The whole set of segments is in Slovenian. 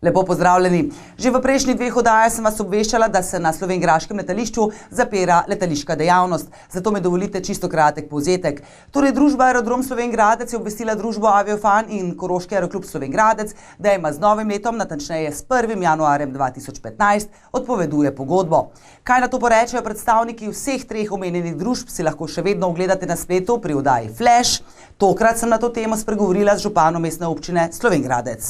Lepo pozdravljeni. Že v prejšnjih dveh oddajah sem vas obveščala, da se na slovenjgraškem letališču zapira letališka dejavnost. Zato mi dovolite čisto kratek povzetek. Torej, družba Aerodrom Slovenj Gradec je obvestila družbo Aviofan in Koroški aeroklub Slovenj Gradec, da ima z novim letom, natančneje s 1. januarjem 2015, odpoveduje pogodbo. Kaj na to porečejo predstavniki vseh treh omenjenih družb, si lahko še vedno ogledate na spletu pri oddaji Flash. Tokrat sem na to temo spregovorila z županom mestne občine Slovenj Gradec.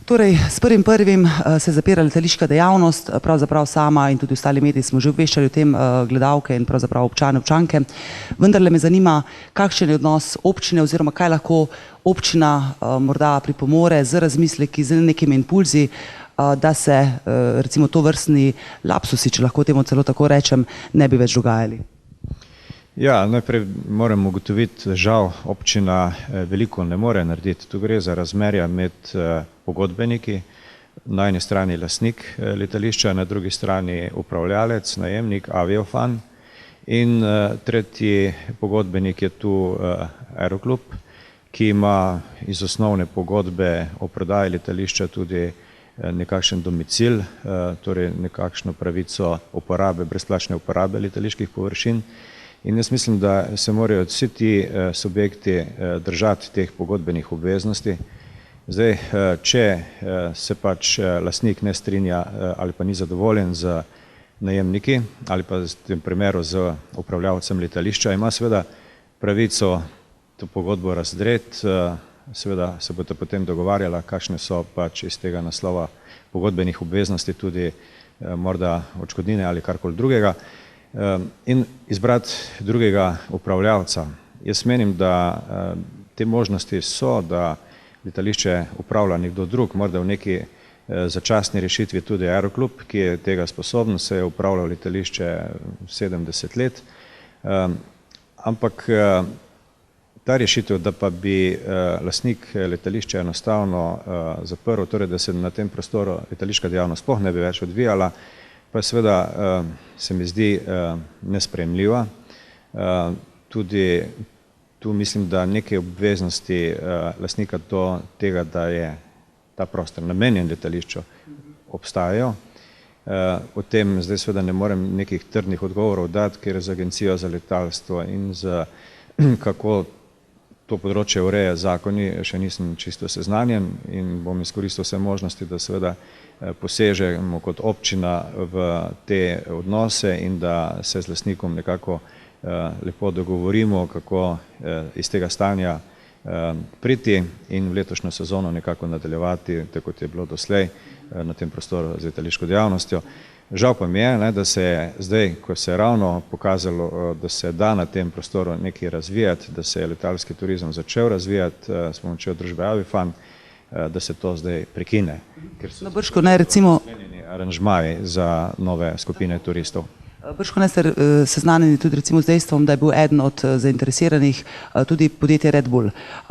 Torej, s 1.1. se zapira letališka dejavnost, pravzaprav sama in tudi ostali mediji smo že obveščali o tem gledalke in pravzaprav občane, občanke. Vendarle me zanima, kakšen je odnos občine oziroma kaj lahko občina morda pripomore z razmisleki, z nekimi impulzi, da se recimo tovrstni lapsusi, če lahko temu celo tako rečem, ne bi več dogajali. Ja, najprej moram ugotoviti, žal občina veliko ne more narediti. Tu gre za razmerja med pogodbeniki, na eni strani lastnik letališča, na drugi strani upravljalec, najemnik, Aviofan in tretji pogodbenik je tu aeroklub, ki ima iz osnovne pogodbe o prodaji letališča tudi nekakšen domicil, torej nekakšno pravico uporabe, brezplačne uporabe letaliških površin. In jaz mislim, da se morajo vsi ti subjekti držati teh pogodbenih obveznosti. Zdaj, če se pač lastnik ne strinja ali pa ni zadovoljen z najemniki ali pa v tem primeru z upravljavcem letališča, ima seveda pravico to pogodbo razdreti, seveda se bodo potem dogovarjala, kakšne so pač iz tega naslova pogodbenih obveznosti tudi morda odškodnine ali karkoli drugega. In izbrati drugega upravljavca. Jaz menim, da te možnosti so, da letališče upravlja nekdo drug, morda v neki začasni rešitvi tudi aeroklub, ki je tega sposoben, se je upravljal letališče 70 let. Ampak ta rešitev, da pa bi lastnik letališča enostavno zaprl, torej da se na tem prostoru letališka dejavnost sploh ne bi več odvijala, pa seveda se mi zdi nesprejemljiva. Tudi tu mislim, da neke obveznosti lastnika do tega, da je ta prostor namenjen letališču, obstajajo. O tem zdaj seveda ne morem nekih trdnih odgovorov dati, ker z Agencijo za letalstvo in z kako to področje ureja zakoni, še nisem čisto seznanjen in bom izkoristil vse možnosti, da seveda posežemo kot občina v te odnose in da se z lastnikom nekako lepo dogovorimo, kako iz tega stanja priti in v letošnjo sezono nekako nadaljevati, tako kot je bilo doslej na tem prostoru z letališko dejavnostjo. Žal pa mi je, da se je zdaj, ko se je ravno pokazalo, da se da na tem prostoru nekaj razvijati, da se je letalski turizem začel razvijati s pomočjo družbe Aviofan, da se to zdaj prekine, ker so sklenjeni aranžmaji za nove skupine turistov. Bržkone ste seznanjeni tudi recimo z dejstvom, da je bil eden od zainteresiranih tudi podjetje Red Bull.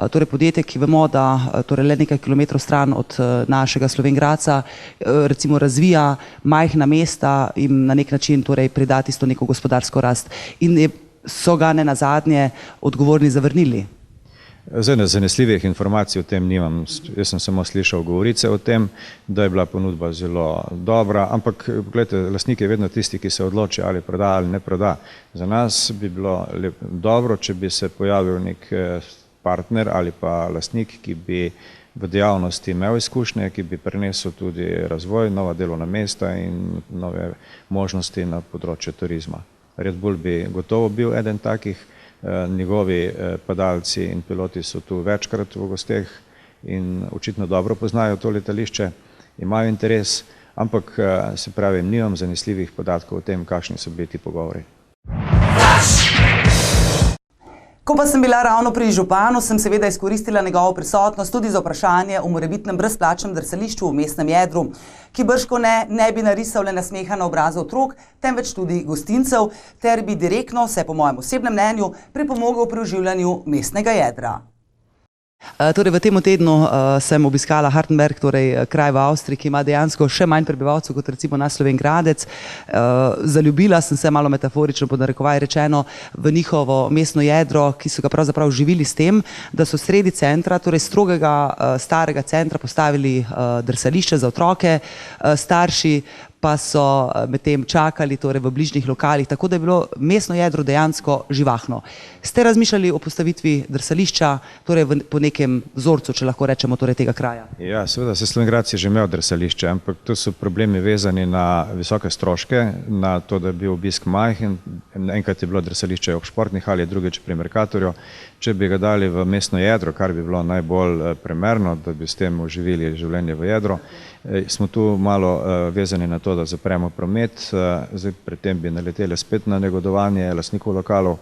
Torej podjetje, ki vemo, da torej le nekaj kilometrov stran od našega Slovenj Gradca recimo razvija majhna mesta in na nek način torej prida tisto neko gospodarsko rast. In so ga ne nazadnje odgovorni zavrnili. Zdaj, zanesljivih informacij o tem nimam. Jaz sem samo slišal govorice o tem, da je bila ponudba zelo dobra, ampak gledajte, lastnik je vedno tisti, ki se odloči ali proda ali ne proda. Za nas bi bilo dobro, če bi se pojavil nek partner ali pa lastnik, ki bi v dejavnosti imel izkušnje, ki bi prinesel tudi razvoj, nova delovna mesta in nove možnosti na področju turizma. Red Bull bi gotovo bil eden takih. Njegovi padalci in piloti so tu večkrat v gosteh in očitno dobro poznajo to letališče, imajo interes, ampak se pravi, nimam zanesljivih podatkov o tem, kakšni so bili ti pogovori. Ko pa sem bila ravno pri županu, sem seveda izkoristila njegovo prisotnost tudi za vprašanje o morebitnem brezplačnem drsališču v mestnem jedru, ki bržkone ne bi narisal le nasmeha na obraze otrok, temveč tudi gostincev, ter bi direktno, vse po mojem osebnem mnenju, pripomogel pri oživljanju mestnega jedra. Torej, v tem tednu sem obiskala Hartenberg, torej kraj v Avstriji, ki ima dejansko še manj prebivalcev kot recimo naš Slovenj Gradec. Zaljubila sem se, malo metaforično pod narekovaj rečeno, v njihovo mestno jedro, ki so ga pravzaprav živili s tem, da so sredi centra, torej strogega starega centra, postavili drsališče za otroke, starši pa so medtem čakali torej v bližnjih lokalih, tako da je bilo mestno jedro dejansko živahno. Ste razmišljali o postavitvi drsališča, torej po nekem vzorcu, če lahko rečemo, torej tega kraja? Ja, seveda se Slovenj Gradec je že imel drsališče, ampak tu so problemi vezani na visoke stroške, na to, da je bil obisk majhen. Enkrat je bilo drsališče ob športni hali, drugič pri Mercatorju. Če bi ga dali v mestno jedro, kar bi bilo najbolj primerno, da bi s tem oživili življenje v jedro, smo tu malo vezani na to, da zapremo promet, zdaj pri tem bi naleteli spet na negodovanje lastnikov lokalov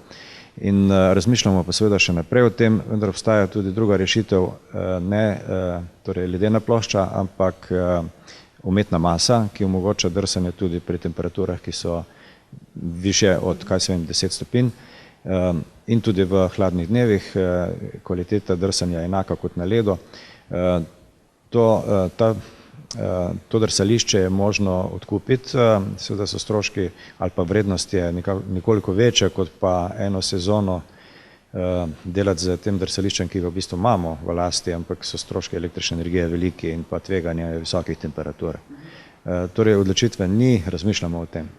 in razmišljamo pa seveda še naprej o tem, vendar obstaja tudi druga rešitev, ne torej ledena plošča, ampak umetna masa, ki omogoča drsanje tudi pri temperaturah, ki so višje od, 10 stopinj. In tudi v hladnih dnevih kvaliteta drsanja je enaka kot na ledu. To drsališče je možno odkupiti, seveda so stroški ali pa vrednost je nekoliko večja kot pa eno sezono delati z tem drsališčem, ki ga v bistvu imamo v lasti, ampak so stroški električne energije veliki in pa tveganja visokih temperatur. Torej odločitve ni, razmišljamo o tem.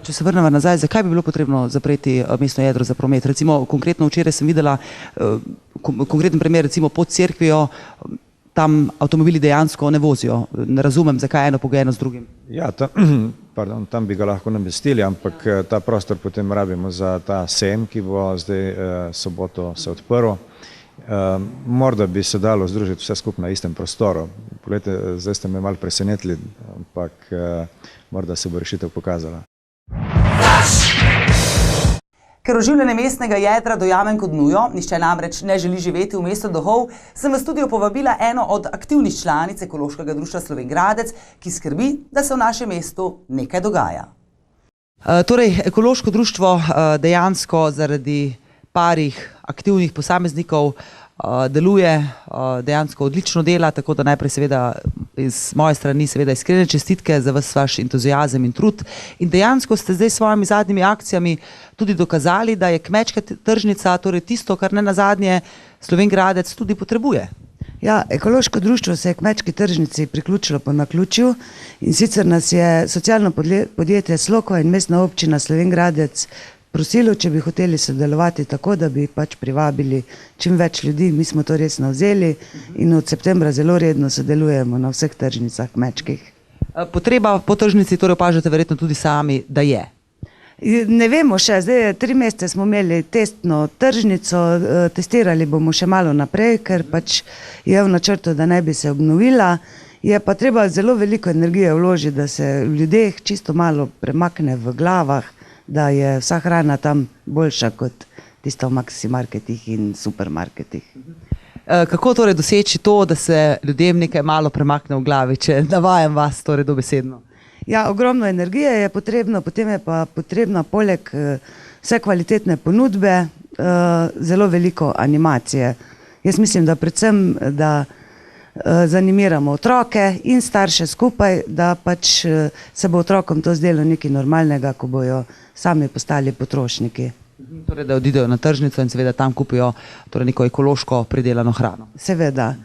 Če se vrnemo nazaj, zakaj bi bilo potrebno zapreti mestno jedro za promet? Recimo, konkretno včeraj sem videla konkreten primer, recimo pod cerkvijo, tam avtomobili dejansko ne vozijo. Ne razumem, zakaj je eno pogojeno z drugim. Ja, tam bi ga lahko namestili, ampak ta prostor potem rabimo za ta sejem, ki bo zdaj soboto se odprl. Morda bi se dalo združiti vse skupaj na istem prostoru. Poglejte, zdaj ste me malo presenetili, ampak morda se bo rešitev pokazala. Ker oživljanje mestnega jedra dojamem kot nujo, nihče namreč ne želi živeti v mestu duhov, sem v studio povabila eno od aktivnih članic Ekološkega društva Slovenj Gradec, ki skrbi, da se v našem mestu nekaj dogaja. Torej, Ekološko društvo dejansko zaradi parih aktivnih posameznikov deluje, dejansko odlično dela, tako da najprej seveda iz moje strani seveda iskrene čestitke za ves vaš entuziazem in trud. In dejansko ste zdaj s svojimi zadnjimi akcijami tudi dokazali, da je kmečka tržnica torej tisto, kar ne nazadnje Slovenj Gradec tudi potrebuje. Ja, Ekološko društvo se je kmečki tržnici priključilo po naključju in sicer nas je socialno podjetje Sloko in mestna občina Slovenj Gradec prosilo, če bi hoteli sodelovati tako, da bi pač privabili čim več ljudi. Mi smo to resno vzeli in od septembra zelo redno sodelujemo na vseh tržnicah kmečkih. Potreba po tržnici torej opažate verjetno tudi sami, da je? Ne vemo še, zdaj 3 mesece smo imeli testno tržnico, testirali bomo še malo naprej, ker pač je v načrtu, da ne bi se obnovila. Je pa treba zelo veliko energije vložiti, da se v ljudeh čisto malo premakne v glavah, da je vsa hrana tam boljša kot tista v maksimarketih in supermarketih. Kako torej doseči to, da se ljudem nekaj malo premakne v glavi, če navajam vas torej dobesedno? Ja, ogromno energije je potrebno, potem je pa potrebna poleg vse kvalitetne ponudbe, zelo veliko animacije. Jaz mislim, da predvsem, da zanimiramo otroke in starše skupaj, da pač se bo otrokom to zdelo nekaj normalnega, ko bojo sami postali potrošniki. Torej, da odidejo na tržnico in seveda tam kupijo torej neko ekološko pridelano hrano. Seveda.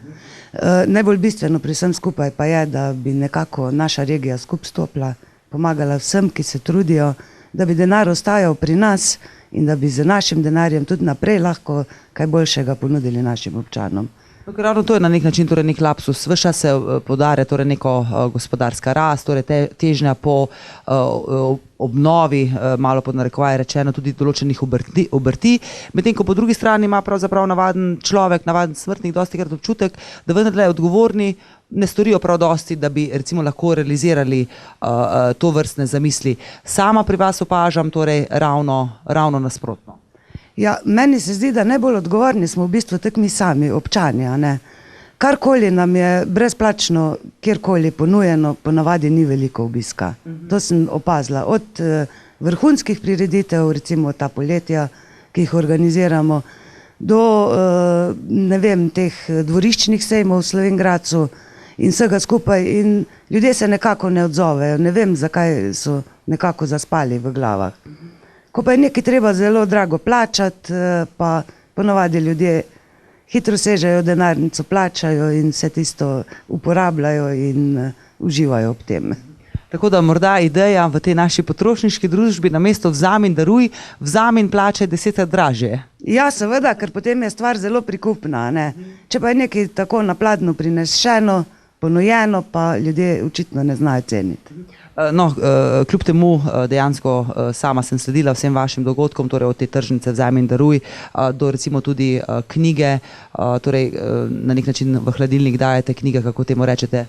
Najbolj bistveno pri vsem skupaj pa je, da bi nekako naša regija skupaj stopila, pomagala vsem, ki se trudijo, da bi denar ostajal pri nas in da bi z našim denarjem tudi naprej lahko kaj boljšega ponudili našim občanom. Ravno to je na nek način torej nek lapsus. Ves čas se poudarja torej neko gospodarska rast, torej težnja po obnovi, malo pod narekovaj rečeno, tudi določenih obrti, medtem ko po drugi strani ima pravzaprav navaden človek, navaden smrtnik dostikrat občutek, da vendarle odgovorni ne storijo prav dosti, da bi recimo lahko realizirali to vrstne zamisli. Sama pri vas opažam torej ravno nasprotno. Ja, meni se zdi, da najbolj odgovorni smo v bistvu tako mi sami, občani, a ne. Karkoli nam je brezplačno, kjerkoli ponujeno, ponavadi ni veliko obiska. To sem opazila. Od vrhunskih prireditev, recimo ta poletja, ki jih organiziramo, do ne vem, teh dvoriščnih sejmov v Slovenj Gradcu in vsega skupaj in ljudje se nekako ne odzovejo, ne vem, zakaj so nekako zaspali v glavah. Ko pa je nekaj treba zelo drago plačati, pa ponavadi ljudje hitro sežejo denarnico, plačajo in se tisto uporabljajo in uživajo ob tem. Tako da morda ideja v tej naši potrošniški družbi namesto vzami in daruj, vzami in plačaj 10-krat dražje. Ja, seveda, ker potem je stvar zelo prikupna, ne. Če pa je nekaj tako na pladnju prinešeno, ponujeno, pa ljudje očitno ne znajo ceniti. No, kljub temu dejansko sama sem sledila vsem vašim dogodkom, torej od te tržnice Vzemi in daruj, do recimo tudi knjige, torej na nek način v hladilnik dajete knjige, kako temu rečete?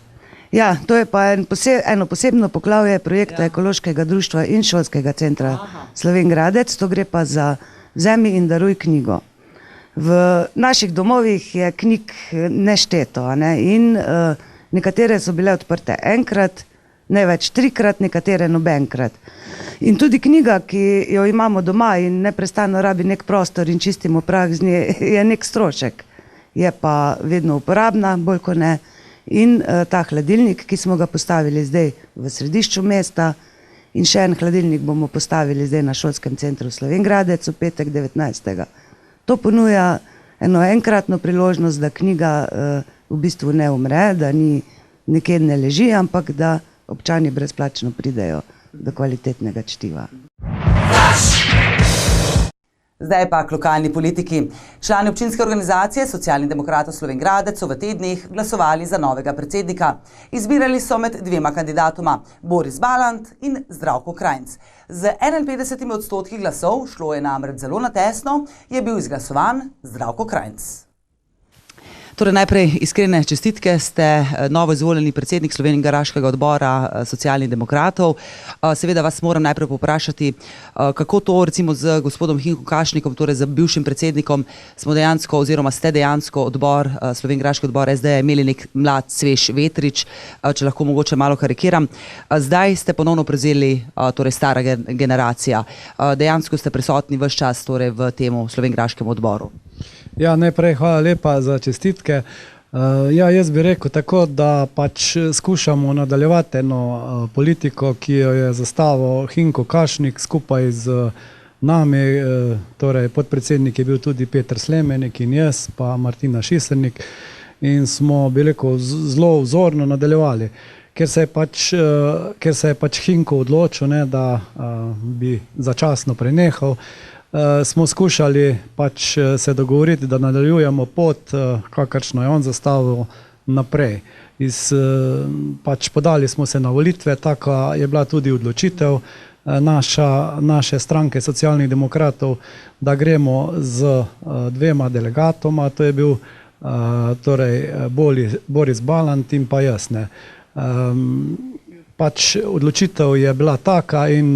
Ja, to je pa eno posebno poglavje projekta Ekološkega društva in šolskega centra Slovenj Gradec, to gre pa za Vzemi in daruj knjigo. V naših domovih je knjig nešteto, ne? In nekatere so bile odprte enkrat, največ 3-krat, nekatere nobenkrat. In tudi knjiga, ki jo imamo doma in neprestano rabi nek prostor in čistimo prah z nje, je nek strošek. Je pa vedno uporabna, bolj kot ne. In ta hladilnik, ki smo ga postavili zdaj v središču mesta, in še en hladilnik bomo postavili zdaj na šolskem centru Slovenj Gradec v petek 19. To ponuja eno enkratno priložnost, da knjiga v bistvu ne umre, da ni nekje ne leži, ampak da občani brezplačno pridejo do kvalitetnega čtiva. Zdaj pa k lokalni politiki. Člani občinske organizacije Socialnih demokratov Slovenj Gradec so v tednih glasovali za novega predsednika. Izbirali so med dvema kandidatoma, Boris Balant in Zdravko Krajnc. Z 51% glasov, šlo je namreč zelo na tesno, je bil izglasovan Zdravko Krajnc. Torej najprej iskrene čestitke, ste novo izvoljeni predsednik Slovenjgraškega odbora Socialnih demokratov. Seveda vas moram najprej poprašati, kako to recimo z gospodom Hinko Kašnikom, torej z bivšim predsednikom, smo dejansko oziroma ste dejansko odbor, Slovenjgraški odbor SD imeli nek mlad, svež vetrič, če lahko mogoče malo karikiram. Zdaj ste ponovno prevzeli torej stara generacija. Dejansko ste prisotni ves čas torej v temu Slovenjgraškem odboru. Ja, najprej hvala lepa za čestitke. Ja, jaz bi rekel tako, da pač skušamo nadaljevati eno politiko, ki jo je zastavil Hinko Kašnik skupaj z nami, torej podpredsednik je bil tudi Peter Slemenik in jaz, pa Martina Šisernik, in smo, bi rekel, zelo vzorno nadaljevali. Ker se je pač Hinko odločil, ne, da bi začasno prenehal, smo skušali pač se dogovoriti, da nadaljujemo pot, kakršno je on zastavil naprej. Pač podali smo se na volitve, taka je bila tudi odločitev naše stranke Socialnih demokratov, da gremo z dvema delegatoma, to je bil torej Boris Balant in pa jaz, ne. Pač odločitev je bila taka in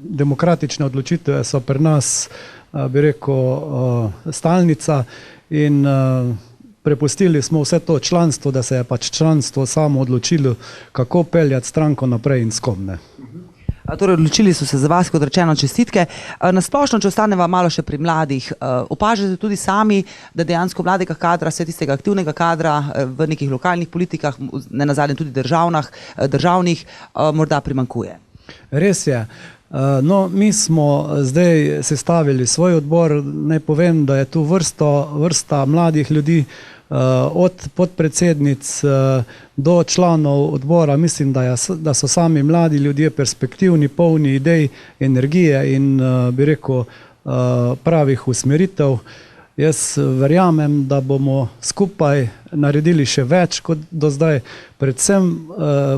demokratične odločitve so pri nas, bi rekel, stalnica in prepustili smo vse to članstvo, da se je pač članstvo samo odločilo, kako peljati stranko naprej in s kom, ne. Torej, odločili so se za vas, kot rečeno, čestitke. Nasplošno, če ostaneva malo še pri mladih, opažate tudi sami, da dejansko mladega kadra, vse tistega aktivnega kadra v nekih lokalnih politikah, ne nazadnje tudi državnih, morda primanjkuje? Res je. No, mi smo zdaj sestavili svoj odbor, naj povem, da je tu vrsta mladih ljudi, od podpredsednic do članov odbora. Mislim, da so sami mladi ljudje perspektivni, polni idej, energije in, bi rekel, pravih usmeritev. Jaz verjamem, da bomo skupaj naredili še več kot do zdaj, predvsem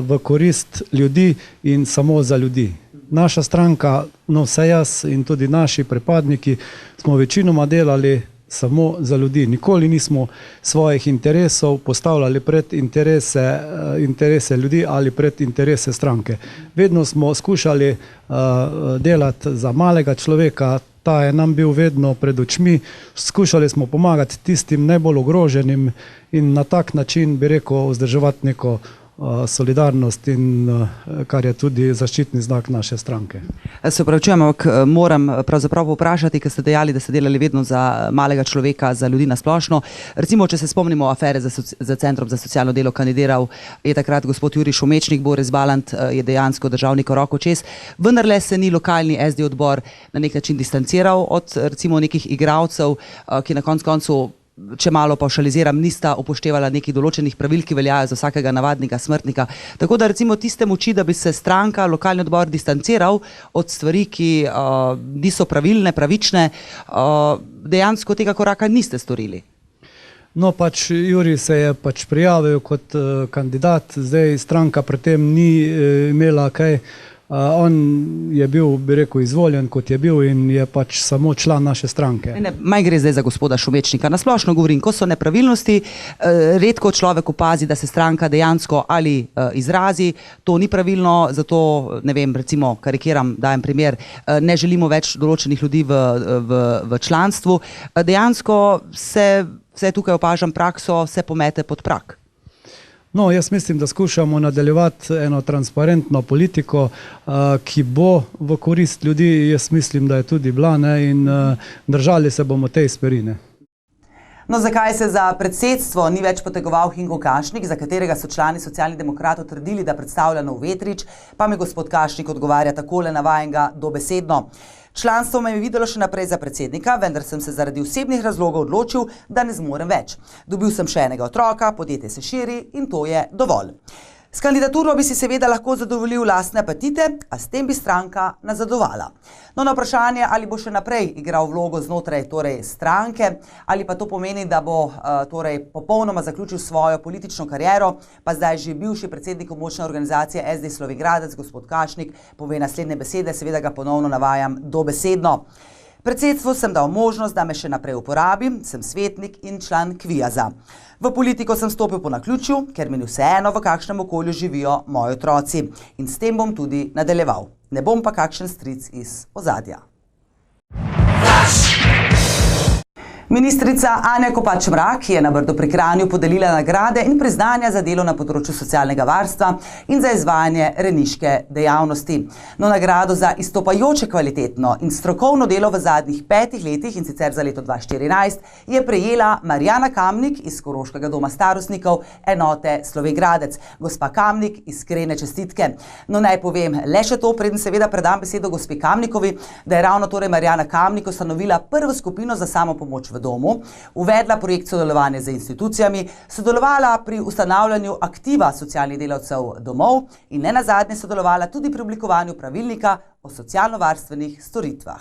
v korist ljudi in samo za ljudi. Naša stranka, no vse jaz in tudi naši pripadniki, smo večinoma delali samo za ljudi. Nikoli nismo svojih interesov postavljali pred interese ljudi ali pred interese stranke. Vedno smo skušali delati za malega človeka, ta je nam bil vedno pred očmi, skušali smo pomagati tistim najbolj ogroženim in na tak način, bi rekel, vzdrževati neko solidarnost in kar je tudi zaščitni znak naše stranke. Se upravičujem, ampak moram pravzaprav povprašati, ker ste dejali, da ste delali vedno za malega človeka, za ljudi na splošno. Recimo, če se spomnimo afere za Centrom za socialno delo, kandidiral je takrat gospod Jurij Šumečnik, Boris Balant je dejansko držal neko roko čez. Vendarle se ni lokalni SD odbor na nek način distanciral od recimo nekih igralcev, ki na koncu, če malo pavšaliziram, nista upoštevala nekih določenih pravil, ki veljajo za vsakega navadnega smrtnika. Tako da recimo tiste moči, da bi se stranka, lokalni odbor distanciral od stvari, ki niso pravilne, pravične, dejansko tega koraka niste storili. No, pač Jurij se je pač prijavil kot kandidat, zdaj stranka pri tem ni imela kaj. On je bil, bi rekel, izvoljen, kot je bil in je pač samo član naše stranke. Maj gre zdaj za gospoda Šumečnika. Na splošno govorim, ko so nepravilnosti, redko človek opazi, da se stranka dejansko ali izrazi, to ni pravilno, zato, ne vem, recimo, karikiram, dajem primer, ne želimo več določenih ljudi v članstvu. Dejansko se tukaj opažam prakso, se pomete pod prak. No, jaz mislim, da skušamo nadaljevati eno transparentno politiko, ki bo v korist ljudi, jaz mislim, da je tudi bila, in držali se bomo tej smeri. No, zakaj se za predsedstvo ni več potegoval Hinko Kašnik, za katerega so člani Socialnih demokratov trdili, da predstavlja nov vetrič, pa mi gospod Kašnik odgovarja takole, navajam ga dobesedno. Članstvo me je videlo še naprej za predsednika, vendar sem se zaradi osebnih razlogov odločil, da ne zmorem več. Dobil sem še enega otroka, podjetje se širi in to je dovolj. S kandidaturo bi si seveda lahko zadovoljil lastne apetite, a s tem bi stranka nazadovala. No, na vprašanje, ali bo še naprej igral vlogo znotraj stranke, ali pa to pomeni, da bo popolnoma zaključil svojo politično kariero, pa zdaj že bivši predsednik območne organizacije SD Slovenj Gradec, gospod Kašnik, pove naslednje besede, seveda ga ponovno navajam dobesedno. Predsedstvu sem dal možnost, da me še naprej uporabim, sem svetnik in član Kviaza. V politiko sem stopil po naključju, ker mi ni vseeno, v kakšnem okolju živijo moji otroci. In s tem bom tudi nadaljeval. Ne bom pa kakšen stric iz ozadja. Ministrica Anja Kopač Mrak je na Brdu pri Kranju podelila nagrade in priznanja za delo na področju socialnega varstva in za izvajanje rejniške dejavnosti. No, nagrado za izstopajoče kvalitetno in strokovno delo v zadnjih 5 letih, in sicer za leto 2014, je prejela Marjana Kamnik iz Koroškega doma starostnikov enote Slovenj Gradec. Gospa Kamnik, iskrene čestitke. No, naj povem le še to, preden seveda predam besedo gospe Kamnikovi, da je ravno Marjana Kamnik ustanovila prvo skupino za samopomoč v domu, uvedla projekt sodelovanja z institucijami, sodelovala pri ustanavljanju aktiva socialnih delavcev domov in ne nazadnje sodelovala tudi pri oblikovanju pravilnika o socialno-varstvenih storitvah.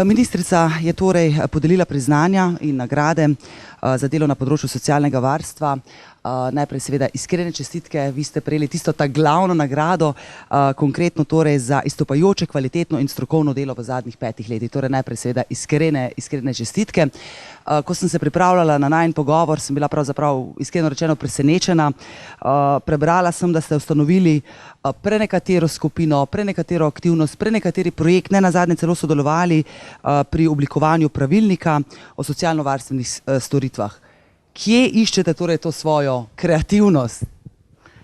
Ministrica je torej podelila priznanja in nagrade za delo na področju socialnega varstva. Najprej seveda iskrene čestitke, vi ste prejeli tisto ta glavno nagrado, konkretno torej za izstopajoče kvalitetno in strokovno delo v zadnjih 5 letih. Torej najprej seveda iskrene čestitke. Ko sem se pripravljala na najin pogovor, sem bila pravzaprav iskreno rečeno presenečena. Prebrala sem, da ste ustanovili prenekatero skupino, prenekatero aktivnost, prenekateri projekt, ne nazadnje celo sodelovali pri oblikovanju pravilnika o socialno-varstvenih storitvah. Kje iščete torej to svojo kreativnost?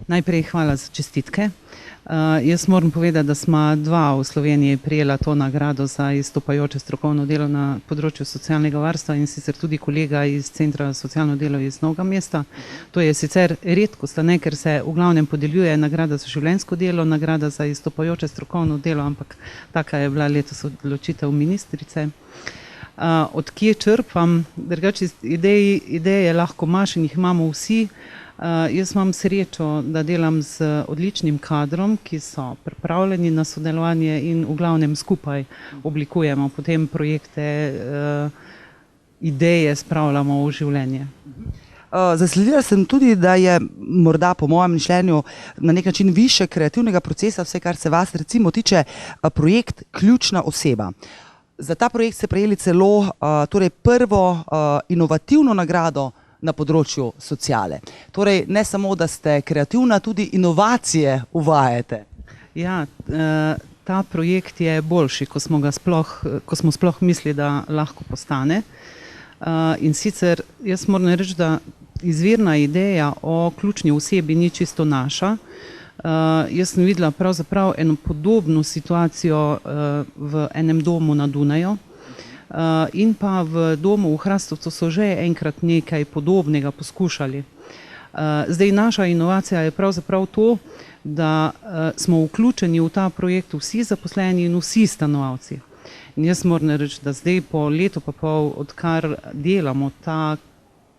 Najprej hvala za čestitke. Jaz moram povedati, da smo dva v Sloveniji prijela to nagrado za izstopajoče strokovno delo na področju socialnega varstva in sicer tudi kolega iz Centra socialno delo iz Novega mesta. To je sicer redkost, ker se v glavnem podeljuje nagrada za življenjsko delo, nagrada za izstopajoče strokovno delo, ampak taka je bila letos odločitev ministrice. Od kje črpam, drugače ideje lahko imaš in jih imamo vsi. Jaz imam srečo, da delam z odličnim kadrom, ki so pripravljeni na sodelovanje in v glavnem skupaj oblikujemo potem projekte, ideje spravljamo v življenje. Zasledila sem tudi, da je morda po mojem mišljenju na nek način više kreativnega procesa, vse kar se vas recimo tiče, projekt Ključna oseba. Za ta projekt ste prejeli celo prvo inovativno nagrado na področju sociale. Torej, ne samo, da ste kreativna, tudi inovacije uvajate. Ja, ta projekt je boljši, ko smo sploh mislili, da lahko postane. In sicer, jaz moram reči, da izvirna ideja o ključni osebi ni čisto naša. Jaz sem videla pravzaprav eno podobno situacijo v enem domu na Dunaju in pa v domu v Hrastovcu so že enkrat nekaj podobnega poskušali. Zdaj naša inovacija je pravzaprav to, da smo vključeni v ta projekt vsi zaposleni in vsi stanovalci. In jaz moram reči, da zdaj po letu pa pol, odkar delamo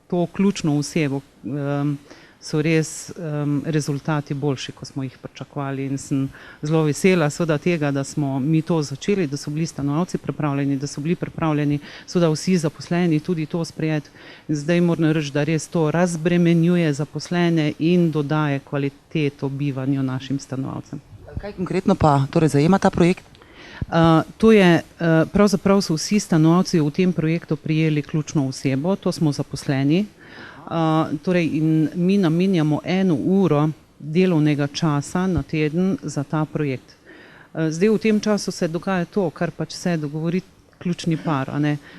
to ključno osebo, so res rezultati boljši, kot smo jih pričakovali, in sem zelo vesela seveda tega, da smo mi to začeli, da so bili stanovalci pripravljeni, da so bili pripravljeni seveda vsi zaposleni tudi to sprejeti. In zdaj moram reči, da res to razbremenjuje zaposlene in dodaje kvaliteto bivanju našim stanovalcem. Kaj konkretno pa torej zajema ta projekt? To je, pravzaprav so vsi stanovalci v tem projektu prijeli ključno osebo, to smo zaposleni. Torej in mi namenjamo 1 uro delovnega časa na teden za ta projekt. Zdaj v tem času se dogaja to, kar pač se dogovori ključni par.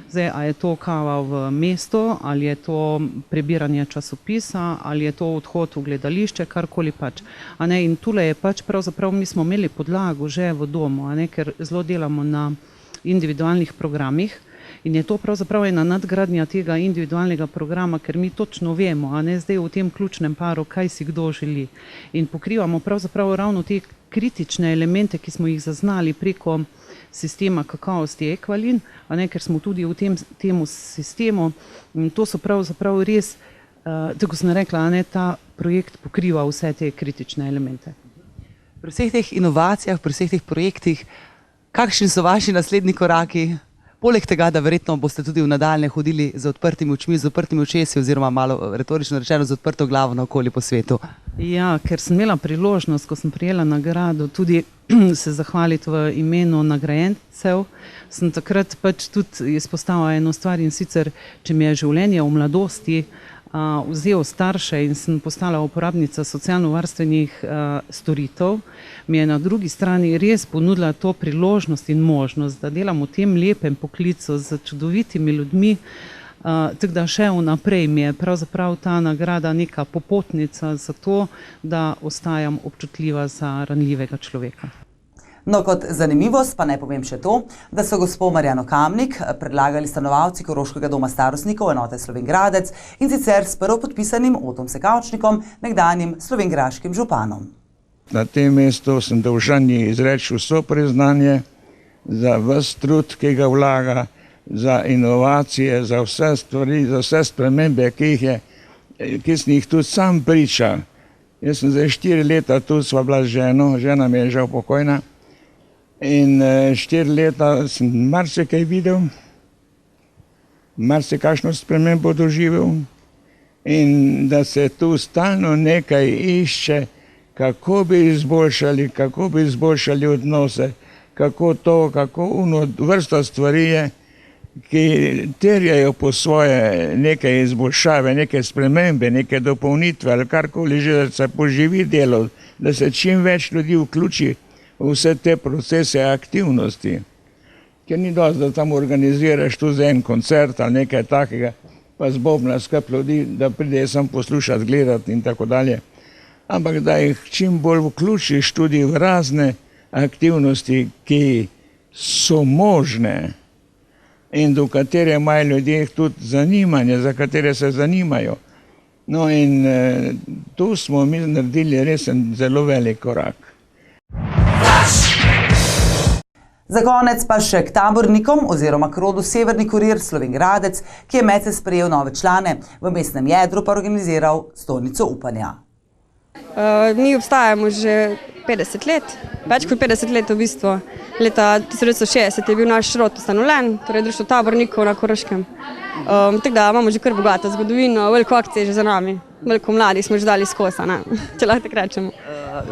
Zdaj, a je to kava v mesto, ali je to prebiranje časopisa, ali je to odhod v gledališče, karkoli pač. In tule je pač pravzaprav mi smo imeli podlago že v domu, ker zelo delamo na individualnih programih. In je to pravzaprav ena nadgradnja tega individualnega programa, ker mi točno vemo, zdaj v tem ključnem paru, kaj si kdo želi. In pokrivamo pravzaprav ravno te kritične elemente, ki smo jih zaznali preko sistema kakovosti Equalin, ker smo tudi v tem sistemu. In to so pravzaprav res, tako sem rekla, ta projekt pokriva vse te kritične elemente. Pri vseh teh inovacijah, pri vseh teh projektih, kakšni so vaši naslednji koraki? Poleg tega, da verjetno boste tudi v nadaljnje hodili z odprtimi očmi, z odprtimi očesi oziroma malo retorično rečeno z odprto glavo naokoli po svetu. Ja, ker sem imela priložnost, ko sem prijela nagrado, tudi se zahvaliti v imenu nagrajencev, sem takrat pač tudi izpostavila eno stvar, in sicer, če mi je življenje v mladosti vzel starše in sem postala uporabnica socialno-varstvenih storitev, mi je na drugi strani res ponudila to priložnost in možnost, da delam v tem lepem poklicu z čudovitimi ljudmi, tako da še vnaprej mi je pravzaprav ta nagrada neka popotnica za to, da ostajam občutljiva za ranljivega človeka. No, kot zanimivost pa naj povem še to, da so gospo Marjano Kamnik predlagali stanovalci Koroškega doma starostnikov enote Slovenj Gradec, in sicer s prvopodpisanim Otom Sekavčnikom, nekdanjim slovenjgraškim županom. Na tem mestu sem dolžan izreči vso priznanje za ves trud, ki ga vlaga, za inovacije, za vse stvari, za vse spremembe, ki sem jih tudi sam pričal. Jaz sem zdaj 4 leta tu, sva bila z ženo, žena mi je žal pokojna. In 4 leta sem marsikaj videl, marsikakšno spremembo doživel, in da se tu stalno nekaj išče, kako bi izboljšali odnose, kako vrsta stvari je, ki terjajo po svoje neke izboljšave, neke spremembe, neke dopolnitve ali karkoli že, da se poživi delo, da se čim več ljudi vključi vse te procese aktivnosti. Ker ni dosti, da tam organiziraš tu za en koncert ali nekaj takega, pa zbobna skrb ljudi, da pride sem poslušati, gledati in tako dalje. Ampak da jih čim bolj vključiš tudi v razne aktivnosti, ki so možne in do katere imajo ljudje tudi zanimanje, za katere se zanimajo. No in tu smo mi naredili res en zelo velik korak. Za konec pa še k tabornikom oziroma k rodu Severni kurir Slovenj Gradec, ki je medse sprejel nove člane, v mestnem jedru pa organiziral Stolnico upanja. Mi obstajamo že 50 let, več kot 50 let v bistvu. Leta 1960 je bil naš rod ustanovljen, torej društvo tabornikov na Koroškem. Tako da imamo že kar bogato zgodovino, veliko akcije že za nami, veliko mladih smo že dali skozi, če lahko tako rečemo.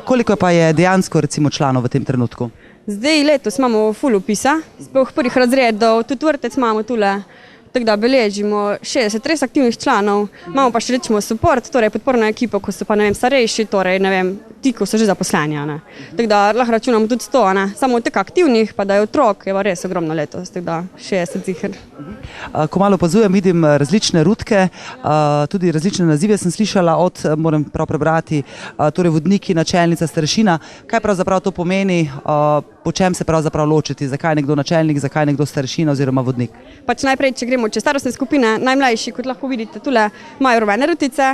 Koliko pa je dejansko recimo članov v tem trenutku? Zdaj letos imamo ful upisa, sploh prvih razredov, tudi vrtec imamo tule, Tako da beležimo 60 aktivnih članov, imamo pa še rečemo support, torej podporno ekipo, ko so pa, ne vem, starejši, torej, ne vem, ti, ko so že zaposleni, ne. Tako da lahko računamo tudi 100, ne. Samo teh aktivnih, pa da je otrok, je pa res ogromno letos, tako da 60 ziher. Ko malo opazujem, vidim različne rutke, tudi različne nazive sem slišala od, moram prav prebrati, torej vodniki, načelnica, starešina. Kaj pravzaprav to pomeni, po čem se pravzaprav ločiti, zakaj je nekdo načelnik, zakaj je nekdo starešina oziroma vodnik? Pač najprej, če gremo čez starostne skupine, najmlajši, kot lahko vidite tule, imajo rumene rutice,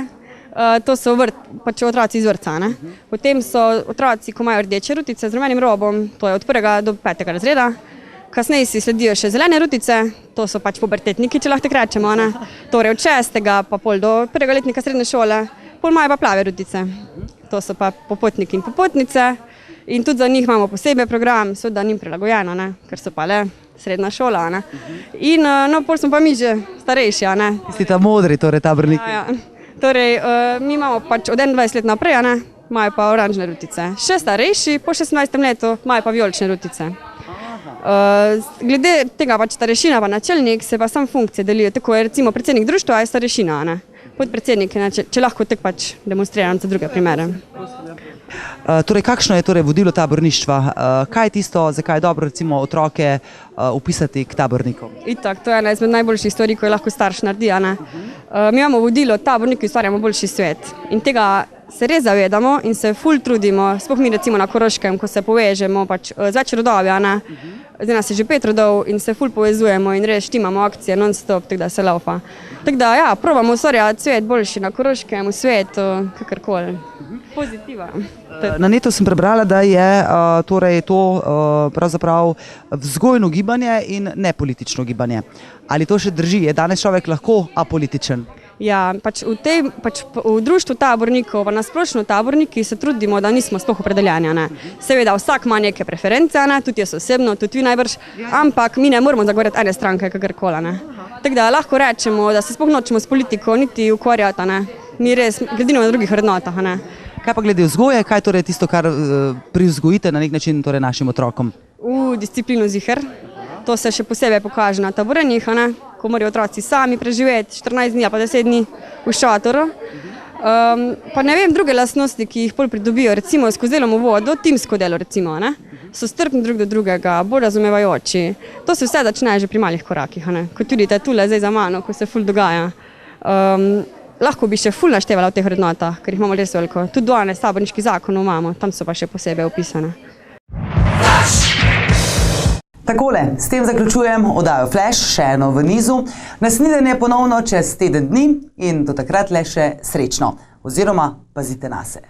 to so pač otroci iz vrtca, ne. Potem so otroci, ko imajo rdeče rutice z rumenim robom, to je od 1. do 5. razreda. Kasneje si sledijo še zelene rutice, to so pač pubertetniki, če lahko tako rečemo, ne. Torej od 6. pa pol do 1. letnika srednje šole, pol imajo pa plave rutice. To so pa popotniki in popotnice in tudi za njih imamo posebej program, seveda njim prilagojeno, ne, ker so pa le srednja šola, ne. In no, pol smo pa mi že starejši, ne. Tisti ta modri, torej taborniki. Ja. Torej, mi imamo pač od 21 let naprej, ne, imajo pa oranžne rutice. Še starejši, po 16. letu, imajo pa vijolične rutice. Glede tega pač starešina pa načelnik se pa sam funkcije delijo, tako je recimo predsednik društva je starešina, ne. Podpredsednik, če lahko tako pač demonstriram za druge primere. Torej, kakšno je torej vodilo taborništva? Kaj je tisto, zakaj je dobro recimo otroke upisati k tabornikom? Itak, to je ena izmed najboljših stvari, ko je lahko starš naredi, ne. Mi imamo vodilo, taborniki ustvarjamo boljši svet in tega se res zavedamo in se ful trudimo, sploh mi recimo na Koroškem, ko se povežemo pač z več rodovi, ne. Zdaj nas je že 5 rodov in se ful povezujemo in res štimamo akcije non-stop, tako da se laufa. Tako da ja, probamo ustvarjati svet boljši na Koroškem, v svetu, kakorkoli. Pozitiva. Na netu sem prebrala, da je torej to pravzaprav vzgojno gibanje in nepolitično gibanje. Ali to še drži? Je danes človek lahko apolitičen? Ja, pač v društvu tabornikov, pa na splošno taborniki se trudimo, da nismo sploh opredeljeni, ne. Seveda vsak ima neke preference, ne, tudi jaz osebno, tudi vi najbrž, ampak mi ne moramo zagovarjati ene stranke, kakorkoli, ne. Tako da lahko rečemo, da se sploh nočemo s politiko niti ukvarjati, ne. Mi res gradimo na drugih vrednotah, ne. Kaj pa glede vzgoje, kaj torej tisto, kar privzgojite na nek način torej našim otrokom? Disciplino ziher. To se še posebej pokaže na taborenjih, ne, ko morajo otroci sami preživeti 14 dni, pa 10 dni v šatoru. Pa ne vem, druge lastnosti, ki jih pol pridobijo, recimo skozi delovno vodo, timsko delo recimo, ne, so strpni drug do drugega, bolj razumevajoči. To se vse začne že pri malih korakih, ne, kot vidite tule zdaj za mano, ko se ful dogaja. Lahko bi še ful naštevala v teh vrednotah, ker jih imamo res veliko. Tudi danes taborniški zakon imamo, tam so pa še posebej opisane. Takole, s tem zaključujem oddajo Flash, še eno v nizu. Nasvidenje ponovno čez teden dni in do takrat le še srečno. Oziroma, pazite nase.